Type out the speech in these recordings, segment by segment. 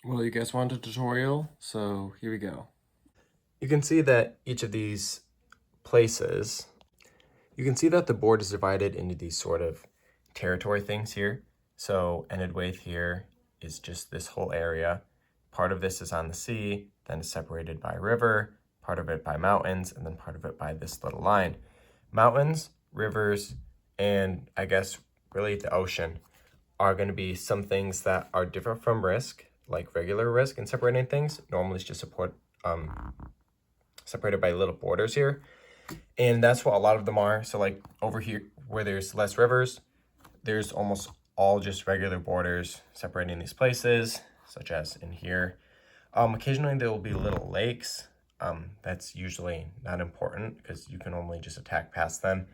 Well, you guys want a tutorial, so here we go. You can see that each of these places, you can see that the board is divided into these sort of territory things here. So Enedwaith here is just this whole area. Part of this is on the sea, then it's separated by a river, part of it by mountains, and then part of it by this little line. Mountains, rivers, and I guess really the ocean are going to be some things that are different from Risk, like regular Risk and separating things. Normally it's just separated by little borders here. And that's what a lot of them are. So like over here where there's less rivers, there's almost all just regular borders separating these places, such as in here. Occasionally there will be little lakes. That's usually not important because you can only just attack past them.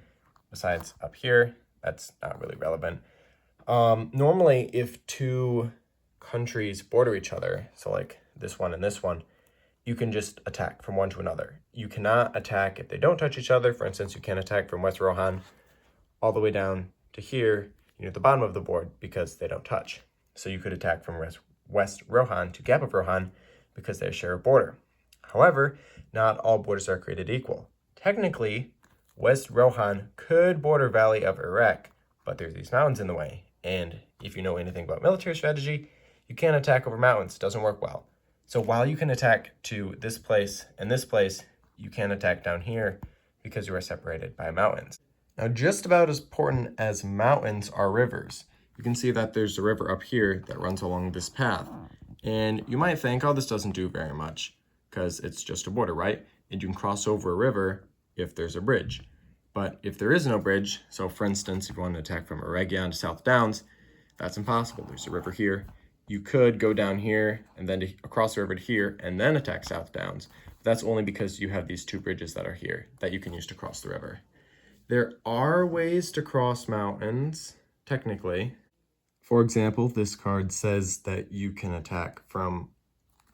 Besides up here, that's not really relevant. Normally if two countries border each other, so like this one and this one, you can just attack from one to another. You cannot attack if they don't touch each other. For instance, you can't attack from West Rohan all the way down to here, near the bottom of the board, because they don't touch. So you could attack from West Rohan to Gap of Rohan because they share a border. However, not all borders are created equal. Technically, West Rohan could border Valley of Erech, but there's these mountains in the way. And if you know anything about military strategy, you can't attack over mountains. It doesn't work well. So while you can attack to this place and this place, you can't attack down here because you are separated by mountains. Now, just about as important as mountains are rivers. You can see that there's a river up here that runs along this path. And you might think, oh, this doesn't do very much because it's just a border, right? And you can cross over a river if there's a bridge. But if there is no bridge, so for instance, if you want to attack from Eregion to South Downs, that's impossible. There's a river here. You could go down here and then across the river to here and then attack South Downs. But that's only because you have these two bridges that are here that you can use to cross the river. There are ways to cross mountains, technically. For example, this card says that you can attack from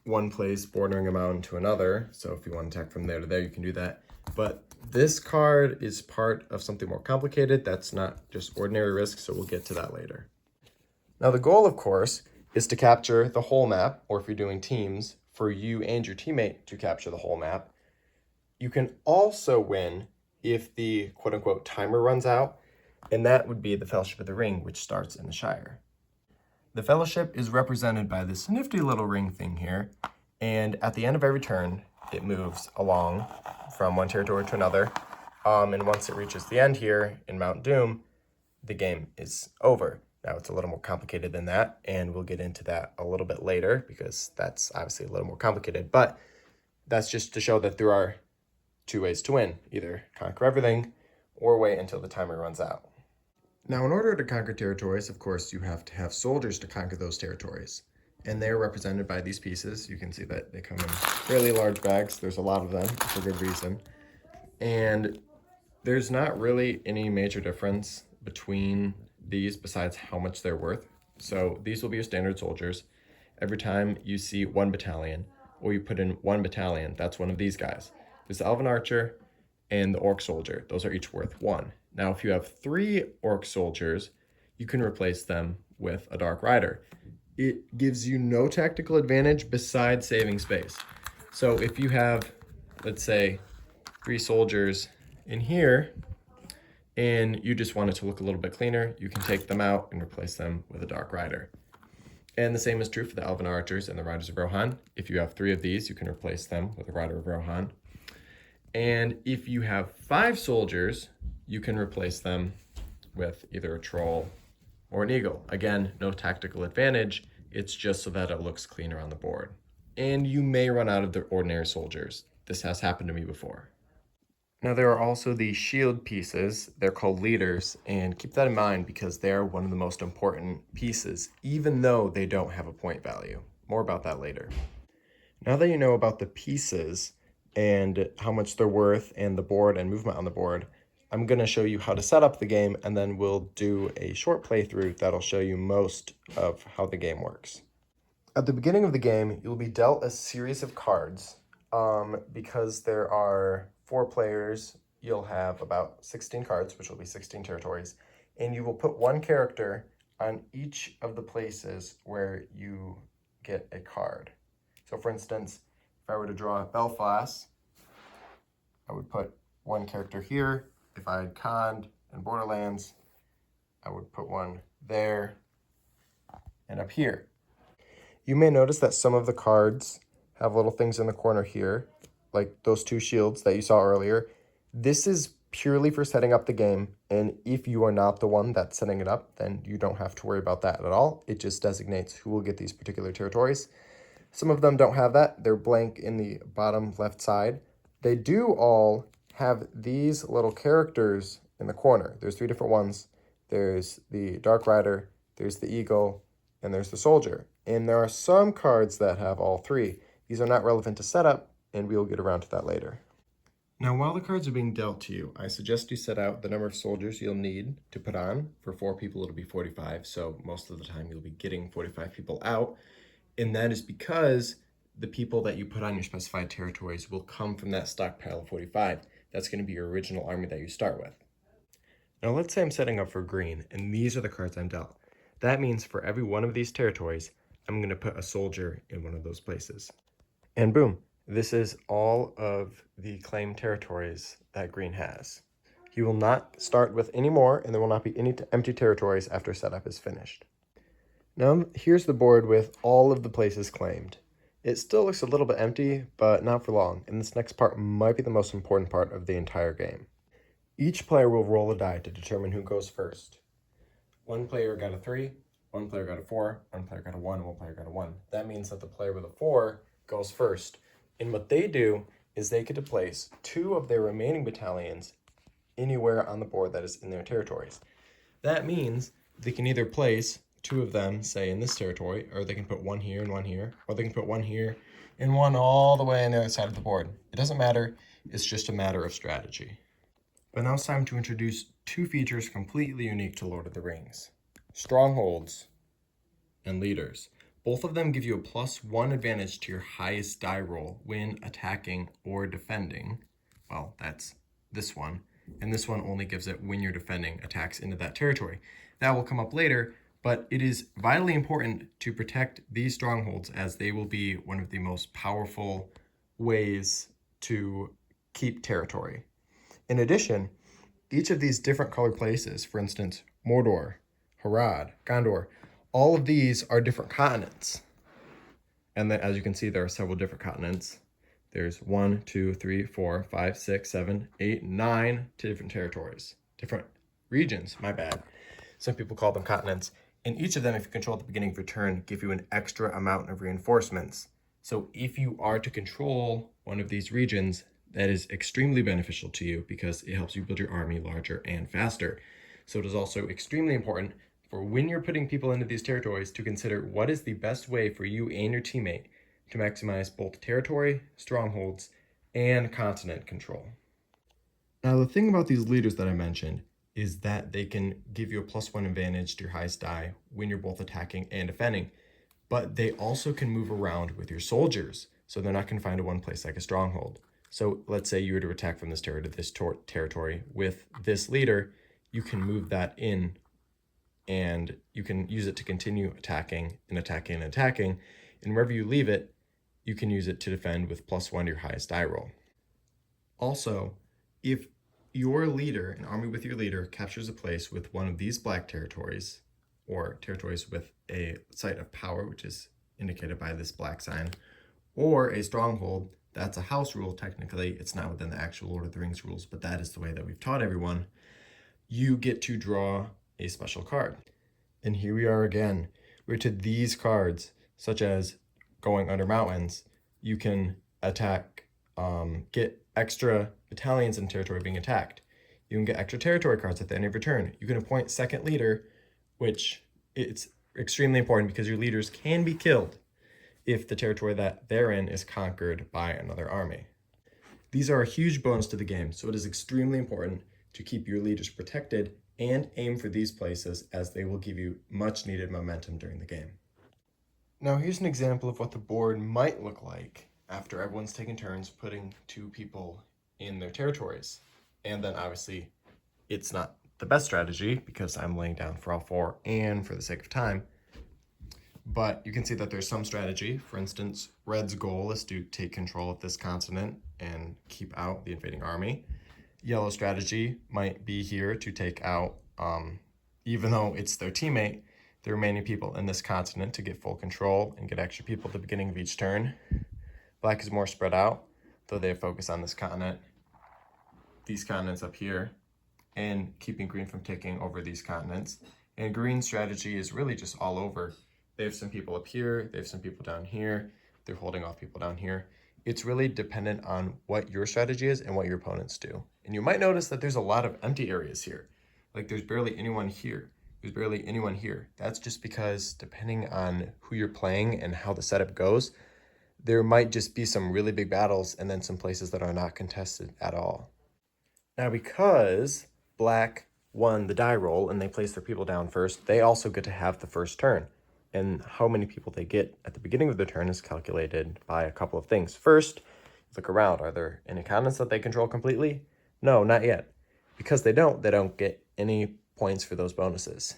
one place bordering a mountain to another. So if you want to attack from there to there, you can do that. But this card is part of something more complicated. That's not just ordinary Risk, so we'll get to that later. Now, the goal, of course, is to capture the whole map, or if you're doing teams, for you and your teammate to capture the whole map. You can also win if the quote-unquote timer runs out, and that would be the Fellowship of the Ring, which starts in the Shire. The Fellowship is represented by this nifty little ring thing here, and at the end of every turn, it moves along from one territory to another, and once it reaches the end here in Mount Doom, the game is over. Now, it's a little more complicated than that, and we'll get into that a little bit later because that's obviously a little more complicated, but that's just to show that there are two ways to win, either conquer everything or wait until the timer runs out. Now, in order to conquer territories, of course, you have to have soldiers to conquer those territories. And they're represented by these pieces. You can see that they come in fairly large bags. There's a lot of them for good reason. And there's not really any major difference between these besides how much they're worth. So these will be your standard soldiers. Every time you see one battalion, or you put in one battalion, that's one of these guys. There's the Elven Archer and the Orc Soldier. Those are each worth one. Now, if you have 3 Orc Soldiers, you can replace them with a Dark Rider. It gives you no tactical advantage besides saving space. So if you have, let's say, 3 soldiers in here, and you just want it to look a little bit cleaner, you can take them out and replace them with a Dark Rider. And the same is true for the Elven Archers and the Riders of Rohan. If you have 3 of these, you can replace them with a Rider of Rohan. And if you have 5 soldiers, you can replace them with either a troll or an eagle. Again, no tactical advantage. It's just so that it looks cleaner on the board. And you may run out of the ordinary soldiers. This has happened to me before. Now, there are also the shield pieces. They're called leaders, and keep that in mind because they're one of the most important pieces, even though they don't have a point value. More about that later. Now that you know about the pieces and how much they're worth and the board and movement on the board, I'm going to show you how to set up the game, and then we'll do a short playthrough that'll show you most of how the game works. At the beginning of the game, you'll be dealt a series of cards. Because there are 4 players, you'll have about 16 cards, which will be 16 territories, and you will put one character on each of the places where you get a card. So for instance, if I were to draw Belfast, I would put one character here. If I had conned in Borderlands, I would put one there and up here. You may notice that some of the cards have little things in the corner here, like those two shields that you saw earlier. This is purely for setting up the game, and if you are not the one that's setting it up, then you don't have to worry about that at all. It just designates who will get these particular territories. Some of them don't have that. They're blank in the bottom left side. They do all have these little characters in the corner. There's 3 different ones. There's the Dark Rider, there's the Eagle, and there's the Soldier. And there are some cards that have all 3. These are not relevant to setup, and we will get around to that later. Now, while the cards are being dealt to you, I suggest you set out the number of soldiers you'll need to put on. For 4 people, it'll be 45, so most of the time you'll be getting 45 people out. And that is because the people that you put on your specified territories will come from that stockpile of 45. That's going to be your original army that you start with. Now, let's say I'm setting up for green, and these are the cards I'm dealt. That means for every one of these territories, I'm going to put a soldier in one of those places. And boom, this is all of the claimed territories that green has. He will not start with any more, and there will not be any empty territories after setup is finished. Now, here's the board with all of the places claimed. It still looks a little bit empty, but not for long, and this next part might be the most important part of the entire game. Each player will roll a die to determine who goes first. One player got a 3, one player got a 4, one player got a 1, and one player got a 1. That means that the player with a 4 goes first. And what they do is they get to place 2 of their remaining battalions anywhere on the board that is in their territories. That means they can either place 2 of them, say, in this territory, or they can put 1 here and 1 here, or they can put 1 here and 1 all the way on the other side of the board. It doesn't matter. It's just a matter of strategy. But now it's time to introduce 2 features completely unique to Lord of the Rings: strongholds and leaders. Both of them give you a +1 advantage to your highest die roll when attacking or defending. Well, that's this one. And this one only gives it when you're defending attacks into that territory. That will come up later, but it is vitally important to protect these strongholds, as they will be one of the most powerful ways to keep territory. In addition, each of these different colored places, for instance, Mordor, Harad, Gondor, all of these are different continents. And then, as you can see, there are several different continents. There's 1, 2, 3, 4, 5, 6, 7, 8, 9 different territories. Different regions, my bad. Some people call them continents. And each of them, if you control at the beginning of your turn, give you an extra amount of reinforcements. So if you are to control one of these regions, that is extremely beneficial to you because it helps you build your army larger and faster. So it is also extremely important for when you're putting people into these territories to consider what is the best way for you and your teammate to maximize both territory, strongholds, and continent control. Now, the thing about these leaders that I mentioned is that they can give you a +1 advantage to your highest die when you're both attacking and defending, but they also can move around with your soldiers, so they're not confined to one place like a stronghold. So let's say you were to attack from this territory to this territory with this leader, you can move that in and you can use it to continue attacking and attacking and attacking. And wherever you leave it, you can use it to defend with +1 to your highest die roll. Also, if your leader, an army with your leader, captures a place with one of these black territories, or territories with a site of power, which is indicated by this black sign, or a stronghold, that's a house rule. Technically, it's not within the actual Lord of the Rings rules, but that is the way that we've taught everyone. You get to draw a special card. And here we are again. We're to these cards, such as going under mountains. You can attack, get extra battalions in territory being attacked. You can get extra territory cards at the end of your turn. You can appoint second leader, which it's extremely important because your leaders can be killed if the territory that they're in is conquered by another army. These are a huge bonus to the game, so it is extremely important to keep your leaders protected and aim for these places, as they will give you much needed momentum during the game. Now here's an example of what the board might look like after everyone's taken turns putting 2 people in their territories. And then obviously it's not the best strategy because I'm laying down for all 4 and for the sake of time. But you can see that there's some strategy. For instance, red's goal is to take control of this continent and keep out the invading army. Yellow strategy might be here to take out, even though it's their teammate, the remaining people in this continent to get full control and get extra people at the beginning of each turn. Black is more spread out, though they focus on this continent, these continents up here, and keeping green from taking over these continents. And green strategy is really just all over. They have some people up here, they have some people down here, they're holding off people down here. It's really dependent on what your strategy is and what your opponents do. And you might notice that there's a lot of empty areas here. Like there's barely anyone here. There's barely anyone here. That's just because depending on who you're playing and how the setup goes, there might just be some really big battles and then some places that are not contested at all. Now, because black won the die roll and they placed their people down first, they also get to have the first turn. And how many people they get at the beginning of the turn is calculated by a couple of things. First, look around. Are there any continents that they control completely? No, not yet. Because they don't get any points for those bonuses.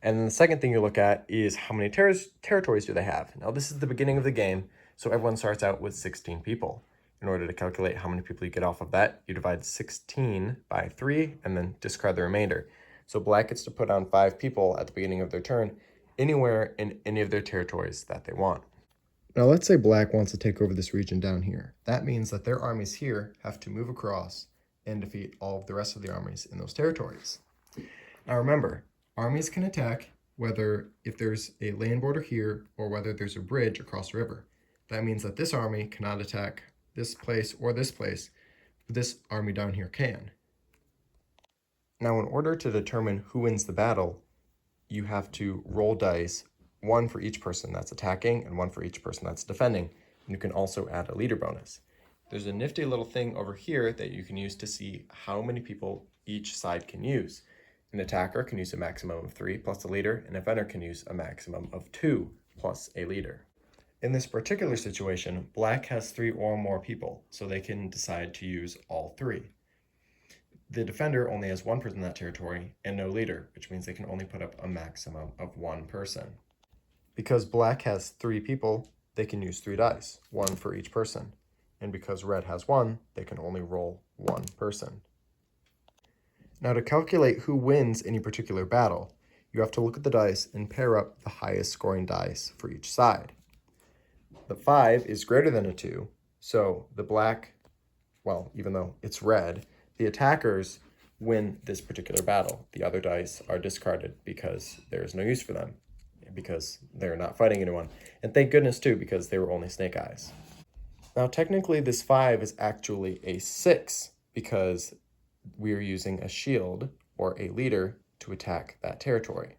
And then the second thing you look at is how many territories do they have. Now, this is the beginning of the game, so everyone starts out with 16 people. In order to calculate how many people you get off of that, you divide 16 by 3 and then discard the remainder. So black gets to put on 5 people at the beginning of their turn, anywhere in any of their territories that they want. Now let's say black wants to take over this region down here. That means that their armies here have to move across and defeat all of the rest of the armies in those territories. Now remember, armies can attack whether if there's a land border here or whether there's a bridge across a river. That means that this army cannot attack this place or this place, but this army down here can. Now in order to determine who wins the battle, you have to roll dice, 1 for each person that's attacking and 1 for each person that's defending. And you can also add a leader bonus. There's a nifty little thing over here that you can use to see how many people each side can use. An attacker can use a maximum of 3 plus a leader, and a defender can use a maximum of 2 plus a leader. In this particular situation, black has 3 or more people, so they can decide to use all 3. The defender only has 1 person in that territory and no leader, which means they can only put up a maximum of 1 person. Because black has 3 people, they can use 3 dice, 1 for each person. And because red has 1, they can only roll 1 person. Now to calculate who wins any particular battle, you have to look at the dice and pair up the highest scoring dice for each side. The 5 is greater than a 2, so the black, well, even though it's red, the attackers win this particular battle. The other dice are discarded because there is no use for them, because they're not fighting anyone. And thank goodness too, because they were only snake eyes. Now technically this 5 is actually a 6 because we're using a shield or a leader to attack that territory.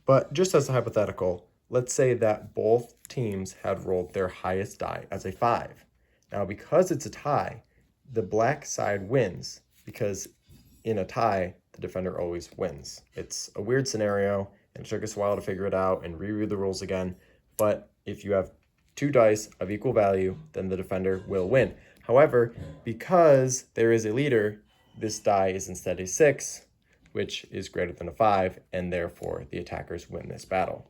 But just as a hypothetical, let's say that both teams had rolled their highest die as a 5. Now because it's a tie, the black side wins because in a tie, the defender always wins. It's a weird scenario and it took us a while to figure it out and reread the rules again. But if you have 2 dice of equal value, then the defender will win. However, because there is a leader, this die is instead a 6, which is greater than a 5, and therefore the attackers win this battle.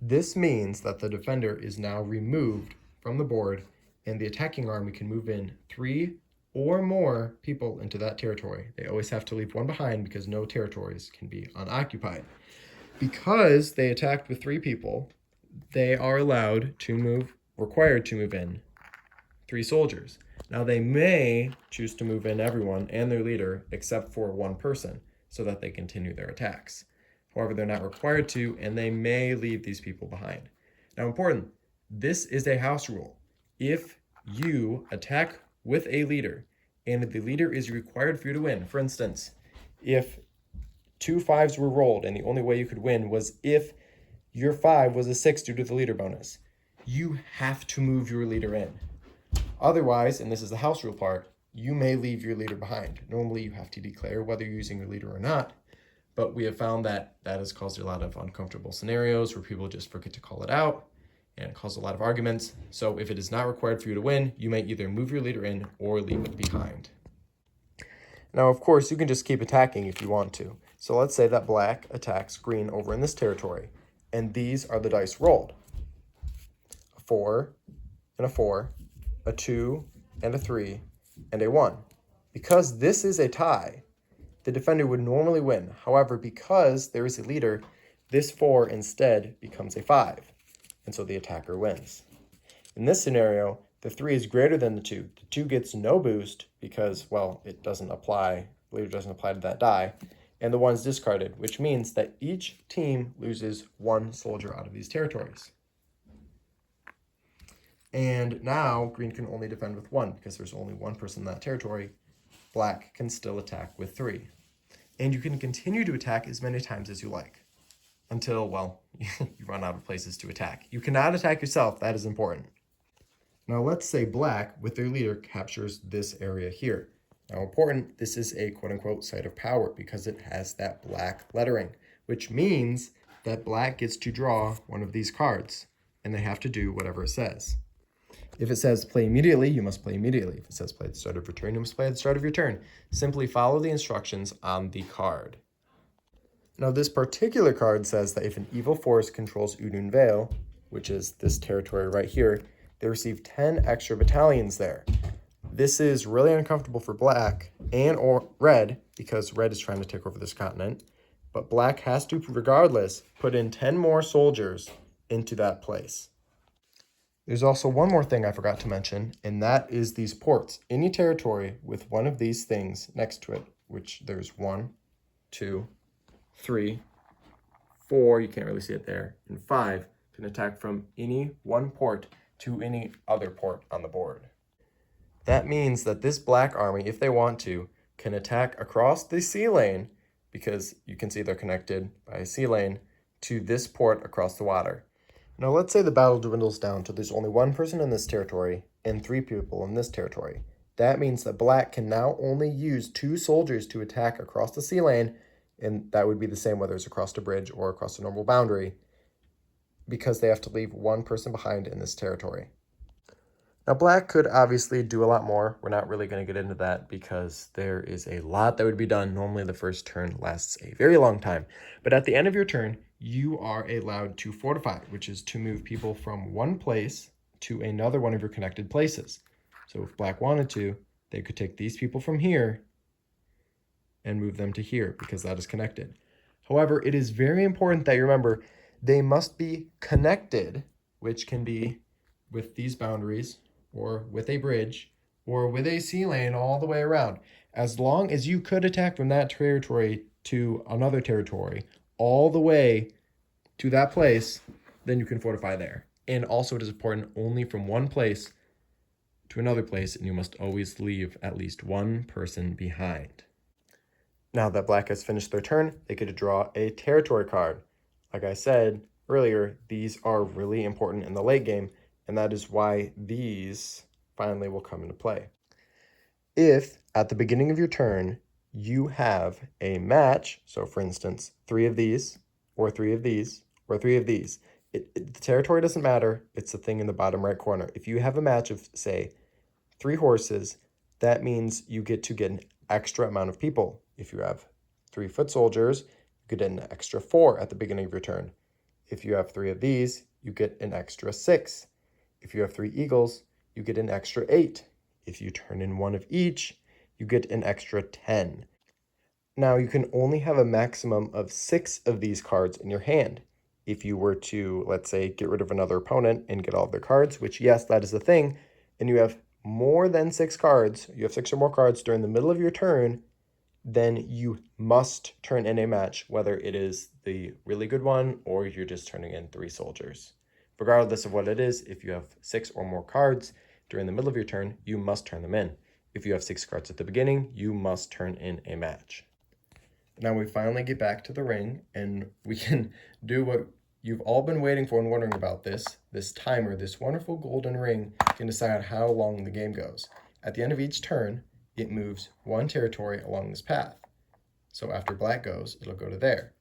This means that the defender is now removed from the board and the attacking army can move in 3 or more people into that territory. They always have to leave 1 behind because no territories can be unoccupied. Because they attacked with 3 people, they are required to move in 3 soldiers. Now they may choose to move in everyone and their leader except for 1 person so that they continue their attacks. However, they're not required to, and they may leave these people behind. Now important, this is a house rule. If you attack with a leader and the leader is required for you to win, for instance, if 2 5s were rolled and the only way you could win was if your 5 was a 6 due to the leader bonus, you have to move your leader in. Otherwise, and this is the house rule part, you may leave your leader behind. Normally you have to declare whether you're using your leader or not, but we have found that that has caused a lot of uncomfortable scenarios where people just forget to call it out and it causes a lot of arguments. So if it is not required for you to win, you may either move your leader in or leave it behind. Now, of course, you can just keep attacking if you want to. So let's say that black attacks green over in this territory. and these are the dice rolled. A 4 and a 4, a 2 and a 3, and a 1. Because this is a tie, the defender would normally win. However, because there is a leader, this 4 instead becomes a 5, and so the attacker wins. In this scenario, the 3 is greater than the 2. The 2 gets no boost because, well, it doesn't apply, leader doesn't apply to that die, and the 1 is discarded, which means that each team loses 1 soldier out of these territories. And now green can only defend with 1 because there's only 1 person in that territory. Black can still attack with 3. And you can continue to attack as many times as you like until, well, you run out of places to attack. You cannot attack yourself. That is important. Now let's say black, with their leader, captures this area here. Now important, this is a quote-unquote site of power because it has that black lettering, which means that black gets to draw one of these cards, and they have to do whatever it says. If it says play immediately, you must play immediately. If it says play at the start of your turn, you must play at the start of your turn. Simply follow the instructions on the card. Now this particular card says that if an evil force controls Udun Vale, which is this territory right here, they receive 10 extra battalions there. This is really uncomfortable for black and or red because red is trying to take over this continent, but black has to, regardless, put in 10 more soldiers into that place. There's also one more thing I forgot to mention, and that is these ports. Any territory with one of these things next to it, which there's 1, 2, 3, 4, you can't really see it there, and 5, can attack from any one port to any other port on the board. That means that this black army, if they want to, can attack across the sea lane, because you can see they're connected by a sea lane, to this port across the water. Now let's say the battle dwindles down to there's only 1 person in this territory and 3 people in this territory. That means that black can now only use 2 soldiers to attack across the sea lane, and that would be the same whether it's across a bridge or across a normal boundary, because they have to leave 1 person behind in this territory. Now black could obviously do a lot more. We're not really going to get into that because there is a lot that would be done. Normally the first turn lasts a very long time, but at the end of your turn, you are allowed to fortify, which is to move people from one place to another one of your connected places. So if black wanted to, they could take these people from here and move them to here because that is connected. However, it is very important that you remember they must be connected, which can be with these boundaries or with a bridge or with a sea lane all the way around. As long as you could attack from that territory to another territory, all the way to that place, then you can fortify there. And also it is important only from one place to another place, and you must always leave at least 1 person behind. Now that black has finished their turn, they get to draw a territory card. Like I said earlier, these are really important in the late game, and that is why these finally will come into play. If at the beginning of your turn, you have a match, so for instance, 3 of these, or 3 of these, or 3 of these. The territory doesn't matter, it's the thing in the bottom right corner. If you have a match of, say, 3 horses, that means you get to get an extra amount of people. If you have 3 foot soldiers, you get an extra 4 at the beginning of your turn. If you have 3 of these, you get an extra 6. If you have 3 eagles, you get an extra 8. If you turn in 1 of each, you get an extra 10. Now, you can only have a maximum of 6 of these cards in your hand. If you were to, let's say, get rid of another opponent and get all of their cards, which, yes, that is the thing, and you have more than 6 cards, you have 6 or more cards during the middle of your turn, then you must turn in a match, whether it is the really good one or you're just turning in 3 soldiers. Regardless of what it is, if you have 6 or more cards during the middle of your turn, you must turn them in. If you have 6 cards at the beginning, you must turn in a match. Now we finally get back to the ring, and we can do what you've all been waiting for and wondering about this timer. This wonderful golden ring can decide how long the game goes. At the end of each turn, it moves 1 territory along this path. So after black goes, it'll go to there.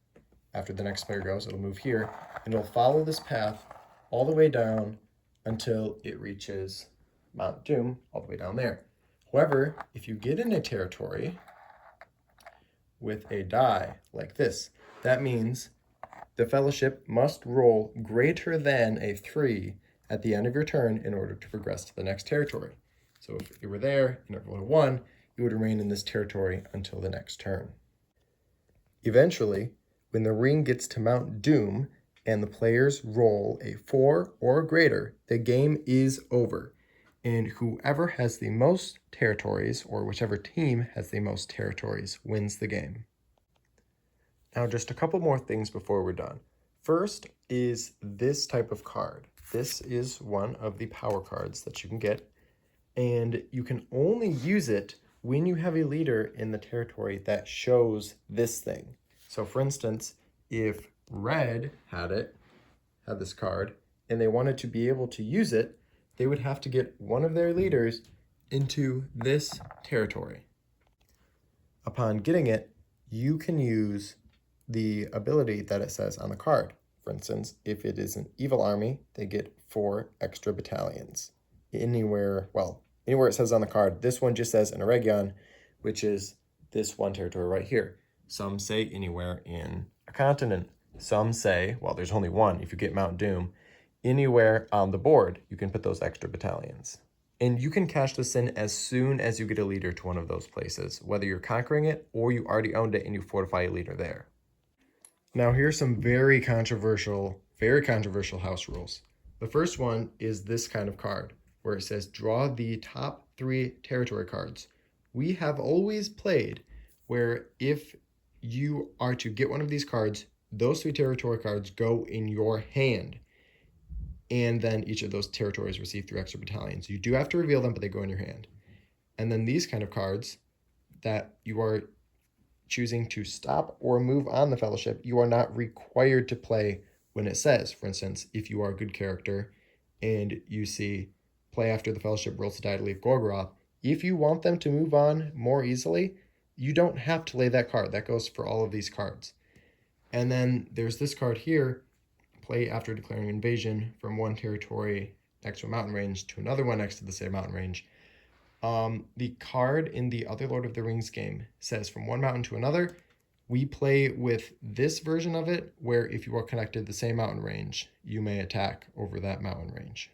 After the next player goes, it'll move here, and it'll follow this path all the way down until it reaches Mount Doom, all the way down there. However, if you get in a territory with a die like this, that means the Fellowship must roll greater than a 3 at the end of your turn in order to progress to the next territory. So if you were there and it rolled a 1, you would remain in this territory until the next turn. Eventually, when the ring gets to Mount Doom and the players roll a 4 or greater, the game is over. And whoever has the most territories, or whichever team has the most territories, wins the game. Now, just a couple more things before we're done. First is this type of card. This is one of the power cards that you can get, and you can only use it when you have a leader in the territory that shows this thing. So for instance, if red had this card, and they wanted to be able to use it, they would have to get one of their leaders into this territory. Upon getting it, you can use the ability that it says on the card. For instance, if it is an evil army, they get 4 extra battalions. Anywhere it says on the card, this one just says in Eregion, which is this one territory right here. Some say anywhere in a continent. Some say, well, there's only one. If you get Mount Doom, anywhere on the board, you can put those extra battalions. And you can cash this in as soon as you get a leader to one of those places, whether you're conquering it or you already owned it and you fortify a leader there. Now here's some very controversial house rules. The first one is this kind of card, where it says draw the top 3 territory cards. We have always played where if you are to get one of these cards, those 3 territory cards go in your hand. And then each of those territories receive 3 extra battalions. You do have to reveal them, but they go in your hand. And then these kind of cards that you are choosing to stop or move on the Fellowship, you are not required to play when it says. For instance, if you are a good character and you see play after the Fellowship rolls to die to leave Gorgoroth, if you want them to move on more easily, you don't have to lay that card. That goes for all of these cards. And then there's this card here, play after declaring invasion from one territory next to a mountain range to another one next to the same mountain range. The card in the other Lord of the Rings game says from one mountain to another. We play with this version of it, where if you are connected to the same mountain range, you may attack over that mountain range.